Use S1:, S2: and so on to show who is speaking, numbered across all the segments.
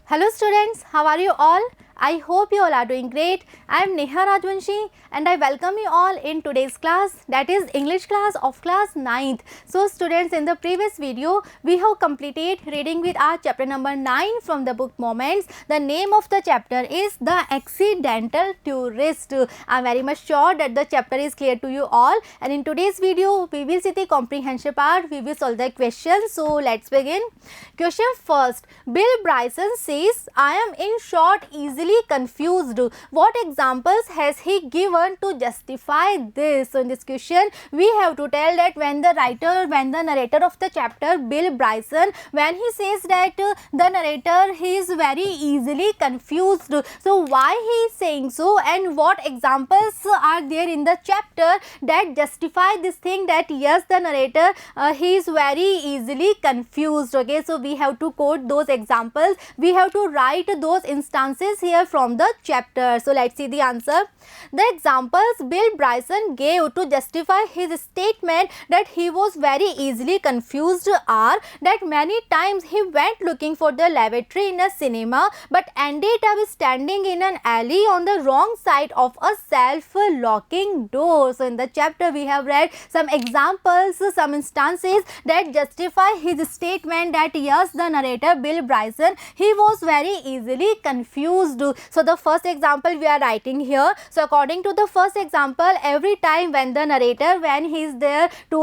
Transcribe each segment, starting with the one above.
S1: Hello students, how are you all? I hope you all are doing great. I am Neha Rajvanshi and I welcome you all in today's class, that is English class of class 9th. So students, in the previous video we have completed reading with our chapter number 9 from the book Moments. The name of the chapter is The Accidental Tourist. I am very much sure that the chapter is clear to you all, and in today's video we will see the comprehension part, we will solve the questions. So let's begin. Question first. Bill Bryson says, I am in short easily confused. What examples has he given to justify this? So in this question we have to tell that when the narrator of the chapter, Bill Bryson, when he says that the narrator, he is very easily confused. So why he is saying so, and what examples are there in the chapter that justify this thing, that yes, the narrator he is very easily confused. Okay, so we have to quote those examples, we have to write those instances here from the chapter. So let's see the answer. The examples Bill Bryson gave to justify his statement that he was very easily confused are that many times he went looking for the lavatory in a cinema but ended up standing in an alley on the wrong side of a self-locking door. So in the chapter we have read some examples, some instances that justify his statement that yes, the narrator Bill Bryson, he was very easily confused. So the first example we are writing here. So according to the first example, every time when the narrator, when he is there to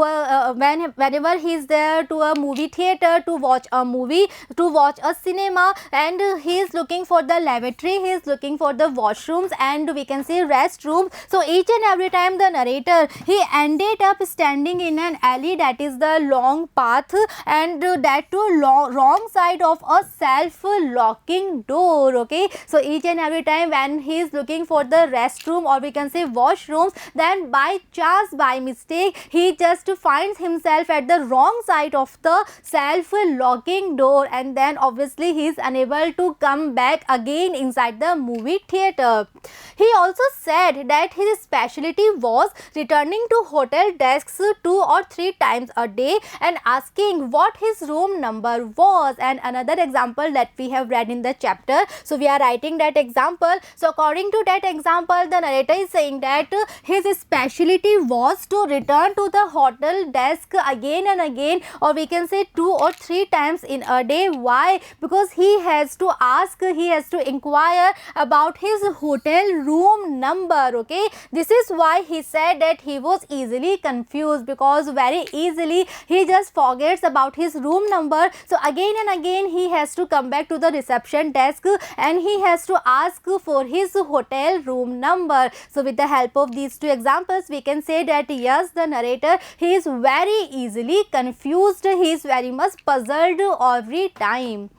S1: whenever he is there to a movie theater to watch a movie, to watch a cinema, and he is looking for the lavatory, he is looking for the washrooms, and we can say restrooms. So each and every time the narrator, he ended up standing in an alley, that is the long path, and that to wrong side of a self-locking door. Okay, so each and every time when he is looking for the restroom, or we can say washrooms, then by chance, by mistake, he just finds himself at the wrong side of the self-locking door, and then obviously he is unable to come back again inside the movie theater. He also said that his specialty was returning to hotel desks 2 or 3 times a day and asking what his room number was. And another example that we have read in the chapter, so we are writing that example. So according to that example, the narrator is saying that his specialty was to return to the hotel desk again and again, or we can say 2 or 3 times in a day. Why? Because he has to ask, he has to inquire about his hotel room number. Okay, this is why he said that he was easily confused, because very easily he just forgets about his room number. So again and again he has to come back to the reception desk and he has to ask for his hotel room number. So with the help of these two examples, we can say that yes, the narrator, he is very easily confused, he is very much puzzled every time.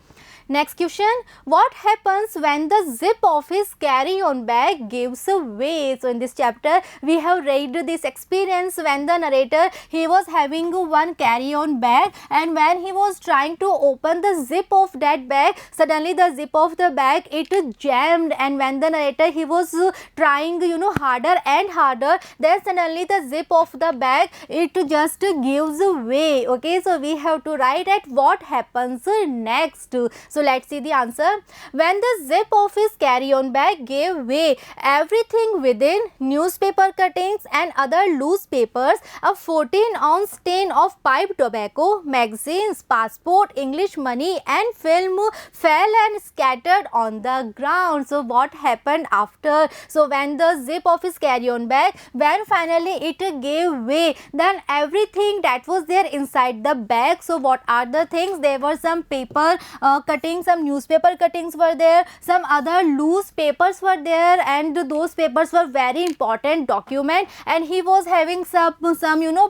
S1: Next question. What happens when the zip of his carry-on bag gives away? So in this chapter we have read this experience when the narrator, he was having one carry-on bag, and when he was trying to open the zip of that bag, suddenly the zip of the bag, it jammed, and when the narrator, he was trying harder and harder, then suddenly the zip of the bag, it just gives away. Okay, so we have to write at what happens next. So let's see the answer. When the zip of his carry-on bag gave way, everything within, newspaper cuttings and other loose papers, a 14-ounce tin of pipe tobacco, magazines, passport, English money and film fell and scattered on the ground. So what happened after? So when the zip of his carry-on bag, when finally it gave way, then everything that was there inside the bag, so what are the things? There were some paper cuttings, some newspaper cuttings were there, some other loose papers were there, and those papers were very important document, and he was having some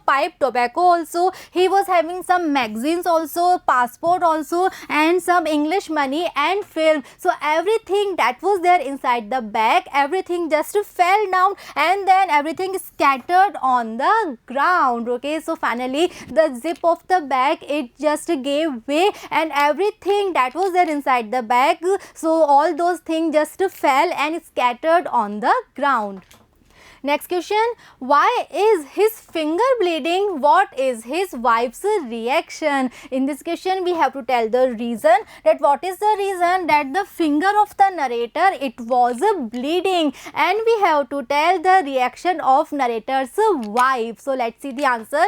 S1: pipe tobacco also, he was having some magazines also, passport also, and some English money and film. So everything that was there inside the bag, everything just fell down and then everything scattered on the ground. Okay, so finally the zip of the bag, it just gave way and everything that was there inside the bag, so all those things just fell and scattered on the ground. Next question, why is his finger bleeding? What is his wife's reaction? In this question we have to tell the reason, that what is the reason that the finger of the narrator it was bleeding, and we have to tell the reaction of narrator's wife. So let's see the answer.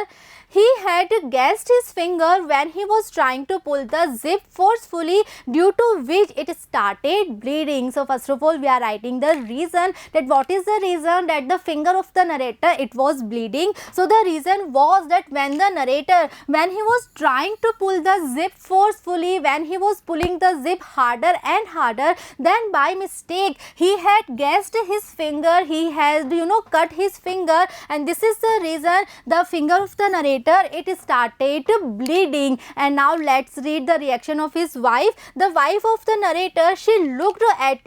S1: He had gassed his finger when he was trying to pull the zip forcefully, due to which it started bleeding. So first of all we are writing the reason, that what is the reason that the finger of the narrator it was bleeding. So the reason was that when the narrator, when he was trying to pull the zip forcefully, when he was pulling the zip harder and harder, then by mistake he had gassed his finger, he had cut his finger, and this is the reason the finger of the narrator it started bleeding. And now let's read the reaction of his wife. The wife of the narrator, she looked at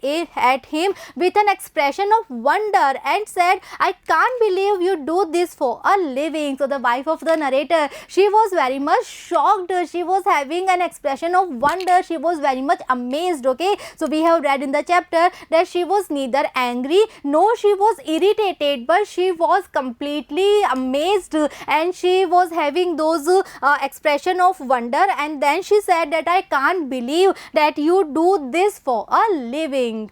S1: him with an expression of wonder and said, I can't believe you do this for a living. So the wife of the narrator, she was very much shocked, she was having an expression of wonder, she was very much amazed. Okay, so we have read in the chapter that she was neither angry nor she was irritated, but she was completely amazed, and she was having those expression of wonder, and then she said that I can't believe that you do this for a living.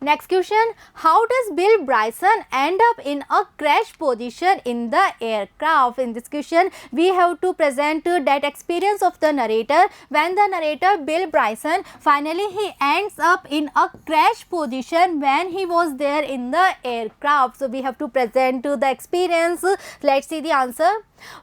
S1: Next question, how does Bill Bryson end up in a crash position in the aircraft? In this question, we have to present that experience of the narrator. When the narrator Bill Bryson, finally he ends up in a crash position when he was there in the aircraft. So we have to present the experience. Let's see the answer.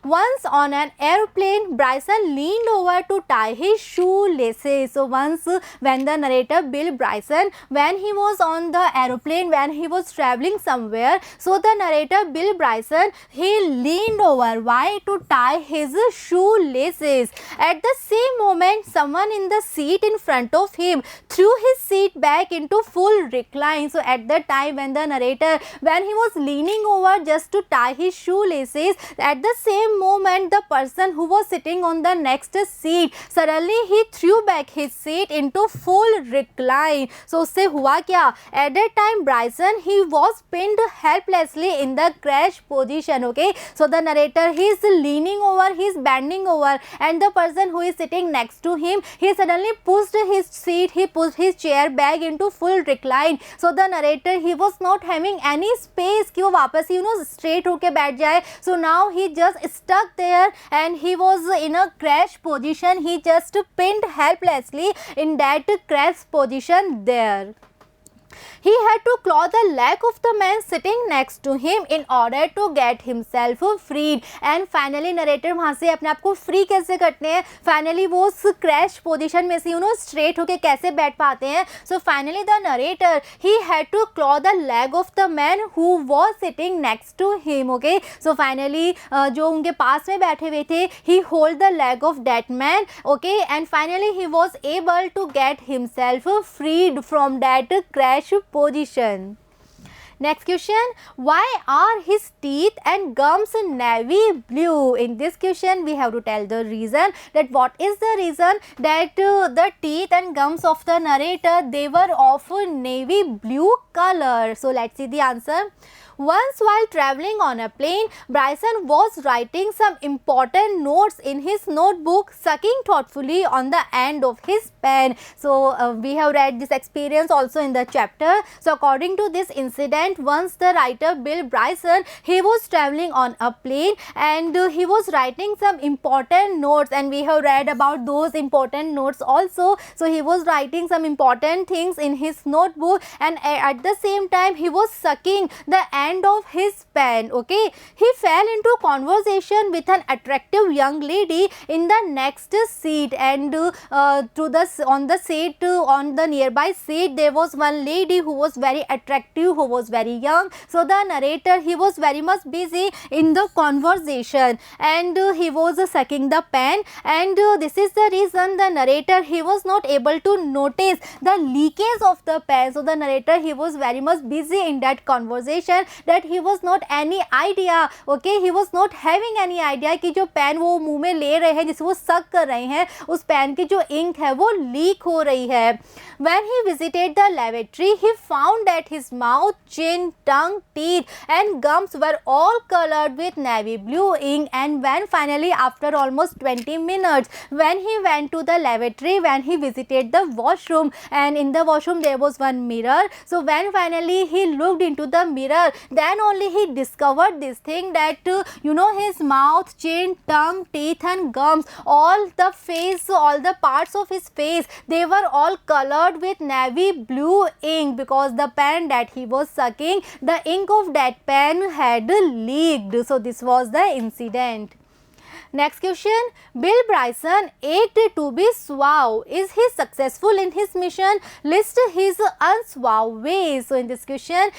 S1: Once on an airplane, Bryson leaned over to tie his shoelaces. So once when the narrator Bill Bryson, when he was on the aeroplane, when he was traveling somewhere, so the narrator Bill Bryson, he leaned over. Why? To tie his shoelaces. At the same moment, someone in the seat in front of him threw his seat back into full recline. So at the time when the narrator, when he was leaning over just to tie his shoelaces, at the same moment the person who was sitting on the next seat, suddenly he threw back his seat into full recline. So उससे हुआ क्या? At that time Bryson, he was pinned helplessly in the crash position. Okay, so the narrator, he is leaning over, he is bending over, and the person who is sitting next to him, he suddenly pushed his seat, he pushed his chair back into full recline. So the narrator, he was not having any space कि वो वापस ही straight होके बैठ जाए. So now he just stuck there and he was in a crash position. He just pinned helplessly in that crash position there. He had to claw the leg of the man sitting next to him in order to get himself freed. And finally narrator वहाँ से अपने आप को free कैसे करते हैं, finally वो उस crash position में से straight होके कैसे बैठ पाते हैं. So finally the narrator, he had to claw the leg of the man who was sitting next to him. Okay, so finally जो उनके पास में बैठे हुए थे, he hold the leg of that man. Okay, and finally he was able to get himself freed from that crash position. Next question, why are his teeth and gums navy blue? In this question we have to tell the reason, that what is the reason that the teeth and gums of the narrator, they were of navy blue color. So let's see the answer. Once while traveling on a plane, Bryson was writing some important notes in his notebook, sucking thoughtfully on the end of his pen. So we have read this experience also in the chapter. So according to this incident, once the writer Bill Bryson, he was traveling on a plane and he was writing some important notes, and we have read about those important notes also. So he was writing some important things in his notebook, and at the same time he was sucking the end of his pen. Okay, he fell into conversation with an attractive young lady in the next seat, and on the nearby seat there was one lady who was very attractive, who was very young. So the narrator, he was very much busy in the conversation, and he was sucking the pen, and this is the reason the narrator, he was not able to notice the leakage of the pen. So the narrator, he was very much busy in that conversation, that he was not any idea, okay, he was not having any idea कि जो pen वो मुंह में ले रहे हैं, जिसे वो सक कर रहे हैं, उस पेन की जो इंक है वो लीक हो रही है. When he visited the lavatory, he found that his mouth, chin, tongue, teeth and gums were all colored with navy blue ink. And when finally, after almost 20 minutes, when he went to the lavatory, when he visited the washroom, and in the washroom there was one mirror, so when finally he looked into the mirror, then only he discovered this thing that his mouth, chin, tongue, teeth and gums, all the face, all the parts of his face, they were all colored with navy blue ink, because the pen that he was sucking, the ink of that pen had leaked. So this was the incident. Next question, Bill Bryson ached to be suave. Is he successful in his mission? List his unsuave ways. So in this question,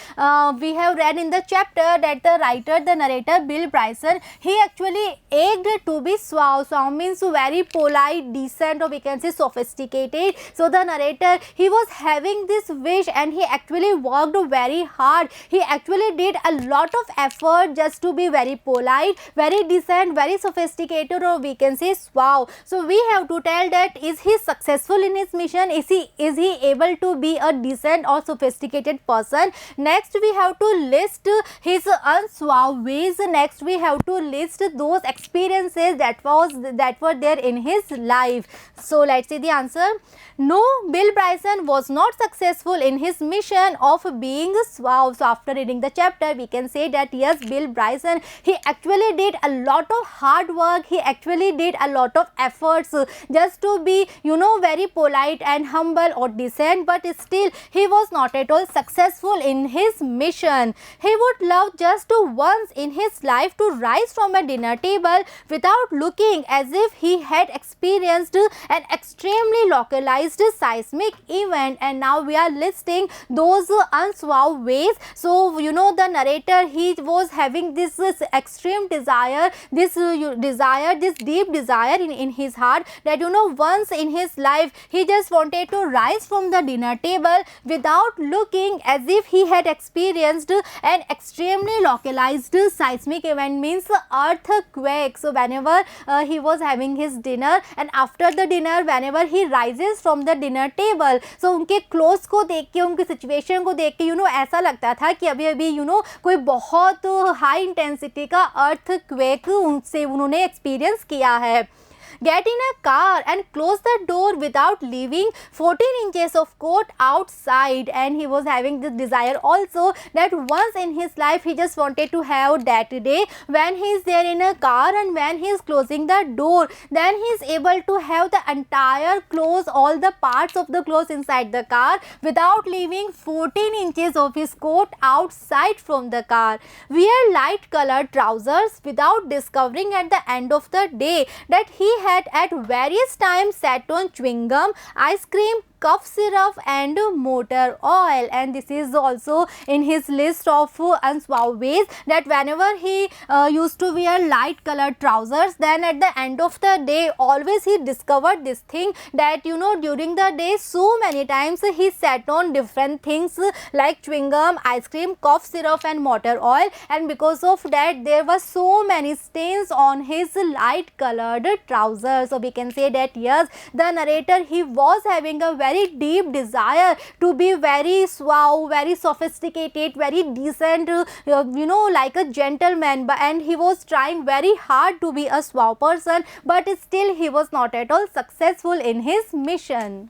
S1: we have read in the chapter that the writer, the narrator Bill Bryson, he actually ached to be suave. Suave means very polite, decent, or we can say sophisticated. So the narrator, he was having this wish and he actually worked very hard. He actually did a lot of effort just to be very polite, very decent, very sophisticated, or we can say suave. So we have to tell that is he successful in his mission, is he able to be a decent or sophisticated person. Next we have to list his unsuave ways. Next we have to list those experiences that were there in his life. So let's see the answer. No, Bill Bryson was not successful in his mission of being suave. So after reading the chapter, we can say that yes, Bill Bryson, he actually did a lot of hard work, he actually did a lot of efforts just to be very polite and humble or decent, but still he was not at all successful in his mission. He would love just once in his life to rise from a dinner table without looking as if he had experienced an extremely localized seismic event. And now we are listing those unsuave ways. So the narrator, he was having this extreme desire, this deep desire in his heart that once in his life he just wanted to rise from the dinner table without looking as if he had experienced an extremely localized seismic event, means earthquake. So whenever he was having his dinner, and after the dinner whenever he rises from the dinner table, so उनके cloth को देख के, उनकी situation को देख के ऐसा लगता था कि अभी अभी कोई बहुत हाई इंटेंसिटी का अर्थक्वेक उनसे उन्होंने एक्सपीरियंस किया है. Get in a car and close the door without leaving 14 inches of coat outside. And he was having this desire also that once in his life he just wanted to have that day when he is there in a car and when he is closing the door, then he is able to have the entire clothes, all the parts of the clothes inside the car without leaving 14 inches of his coat outside from the car. Wear light colored trousers without discovering at the end of the day that he had at various times sat on chewing gum, ice cream, cough syrup and motor oil. And this is also in his list of unsuave ways, that whenever he used to wear light colored trousers, then at the end of the day always he discovered this thing that during the day so many times he sat on different things like chewing gum, ice cream, cough syrup and motor oil, and because of that there were so many stains on his light colored trousers. So we can say that yes, the narrator, he was having a very deep desire to be very suave, very sophisticated, very decent, like a gentleman, and he was trying very hard to be a suave person, but still he was not at all successful in his mission.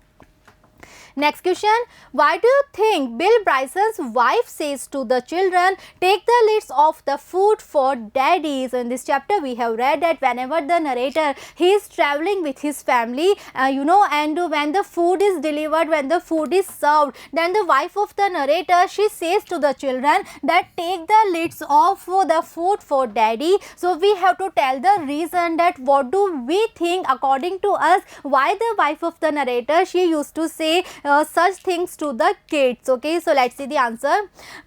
S1: Next question, why do you think Bill Bryson's wife says to the children, take the lids off the food for daddy? So in this chapter we have read that whenever the narrator, he is traveling with his family, and when the food is delivered, when the food is served, then the wife of the narrator, she says to the children that take the lids off the food for daddy. So we have to tell the reason, that what do we think according to us, why the wife of the narrator, she used to say such things to the kids. Okay, so let's see the answer.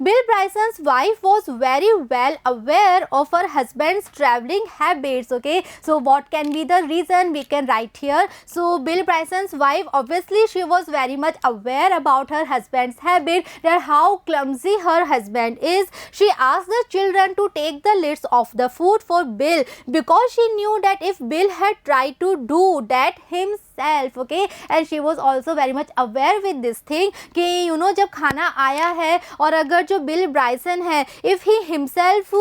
S1: Bill Bryson's wife was very well aware of her husband's traveling habits. Okay, so what can be the reason? We can write here. So Bill Bryson's wife, obviously she was very much aware about her husband's habit, that how clumsy her husband is. She asked the children to take the lids off the food for Bill, because she knew that if Bill had tried to do that himself, okay, and she was also very much aware with this thing कि you know जब खाना आया है और अगर जो bill ब्राइसन है, if he himself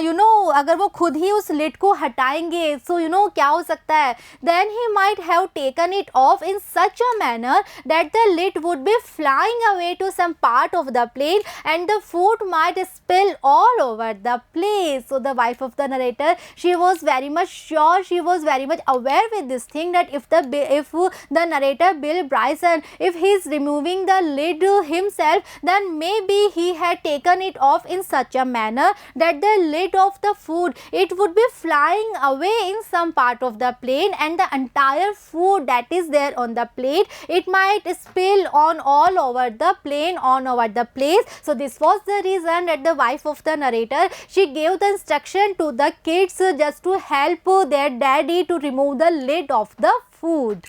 S1: you know अगर वो खुद ही उस लिड को हटाएंगे, so you know क्या हो सकता है, then he might have taken it off in such a manner that the lid would be flying away to some part of the plate and the food might spill all over the place. So the wife of the narrator, she was very much sure, she was very much aware with this thing that if the narrator Bill Bryson, if he is removing the lid himself, then maybe he had taken it off in such a manner that the lid of the food, it would be flying away in some part of the plate and the entire food that is there on the plate, it might spill on all over the plane, on over the place. So this was the reason that the wife of the narrator, she gave the instruction to the kids just to help their daddy to remove the lid of the food.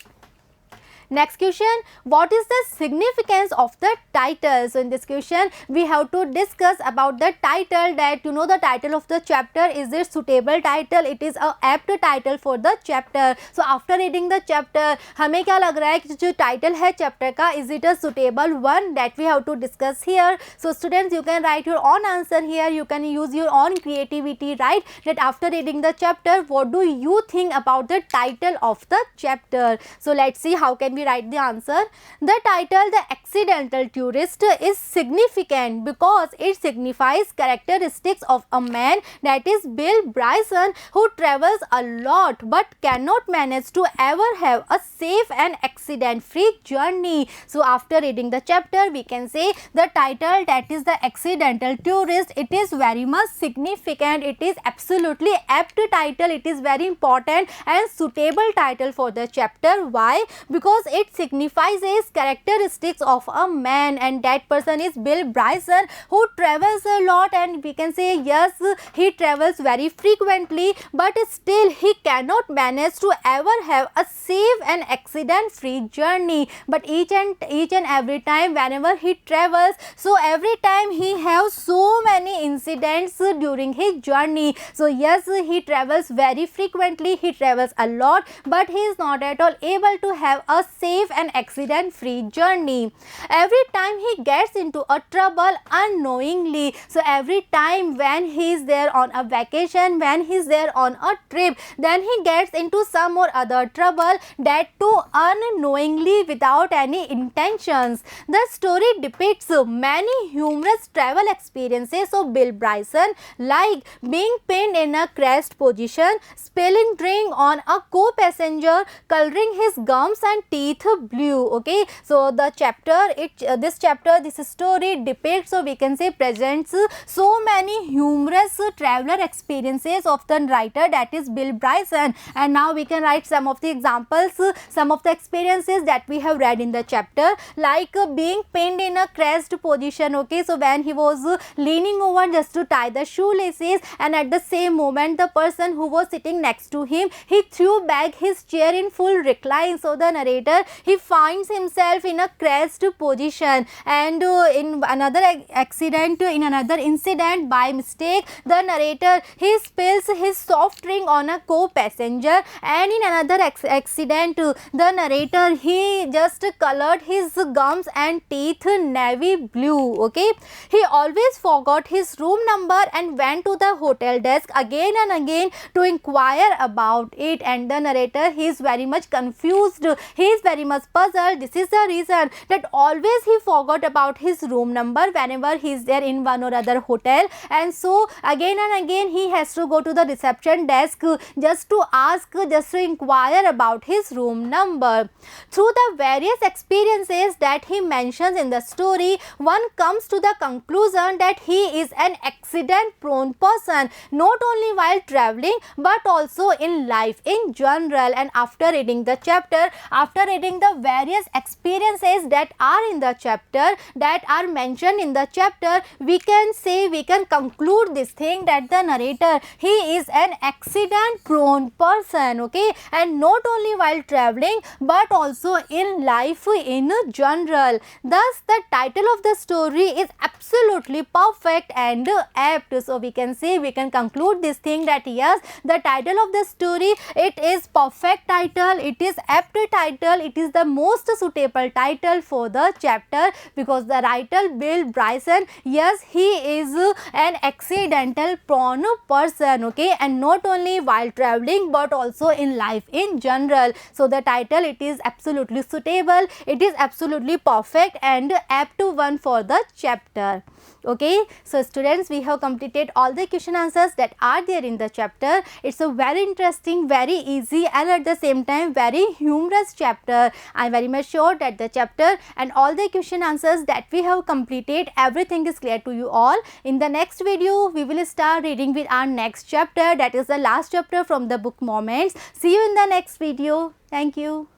S1: Next question, what is the significance of the title? So in this question we have to discuss about the title, that you know the title of the chapter, is it suitable title, it is a apt title for the chapter. So after reading the chapter हमें क्या लग रहा है कि जो title है chapter का, is it a suitable one, that we have to discuss here. So students, you can write your own answer here, you can use your own creativity, right, that after reading the chapter what do you think about the title of the chapter. So let's see how can we write the answer. The title The Accidental Tourist is significant because it signifies characteristics of a man, that is Bill Bryson, who travels a lot but cannot manage to ever have a safe and accident free journey. So after reading the chapter we can say the title, that is The Accidental Tourist, it is very much significant, it is absolutely apt title, it is very important and suitable title for the chapter. Why? Because it signifies characteristics of a man, and that person is Bill Bryson, who travels a lot, and we can say yes, he travels very frequently but still he cannot manage to ever have a safe and accident free journey. But each and every time whenever he travels, so every time he has so many incidents during his journey. So yes, he travels very frequently, he travels a lot, but he is not at all able to have a safe and accident free journey. Every time he gets into a trouble unknowingly, so every time when he is there on a vacation, when he is there on a trip, then he gets into some or other trouble, that too unknowingly without any intentions. The story depicts many humorous travel experiences of Bill Bryson, like being pinned in a crashed position, spilling drink on a co-passenger, coloring his gums and teeth blue. Okay, so the chapter, this story depicts, so we can say presents so many humorous traveler experiences of the writer, that is Bill Bryson. And now we can write some of the examples, some of the experiences that we have read in the chapter, like being pinned in a crashed position. Okay, so when he was leaning over just to tie the shoelaces, and at the same moment the person who was sitting next to him, he threw back his chair in full recline. So the narrator, he finds himself in a crashed position, and in another incident, by mistake the narrator, he spills his soft drink on a co-passenger, and in another accident the narrator, he just colored his gums and teeth navy blue. Okay, he always forgot his room number and went to the hotel desk again and again to inquire about it, and the narrator, he is very much confused, he is very much puzzled. This is the reason that always he forgot about his room number whenever he is there in one or other hotel, and so again and again he has to go to the reception desk just to ask, just to inquire about his room number. Through the various experiences that he mentions in the story, one comes to the conclusion that he is an accident prone person, not only while traveling but also in life in general. And after reading the chapter, after reading the various experiences that are in the chapter, that are mentioned in the chapter, we can say, we can conclude this thing that the narrator, he is an accident prone person, okay, and not only while traveling but also in life in general. Thus the title of the story is absolutely perfect and apt. So we can say, we can conclude this thing that yes, the title of the story, it is perfect title, it is apt title, it is the most suitable title for the chapter, because the writer Bill Bryson, yes, he is an accidental prone person, okay, and not only while traveling but also in life in general. So the title, it is absolutely suitable, it is absolutely perfect and apt one for the chapter. Okay, so students, we have completed all the question answers that are there in the chapter. It's a very interesting, very easy and at the same time very humorous chapter. I am very much sure that the chapter and all the question answers that we have completed, everything is clear to you all. In the next video, we will start reading with our next chapter, that is the last chapter from the book Moments. See you in the next video. Thank you.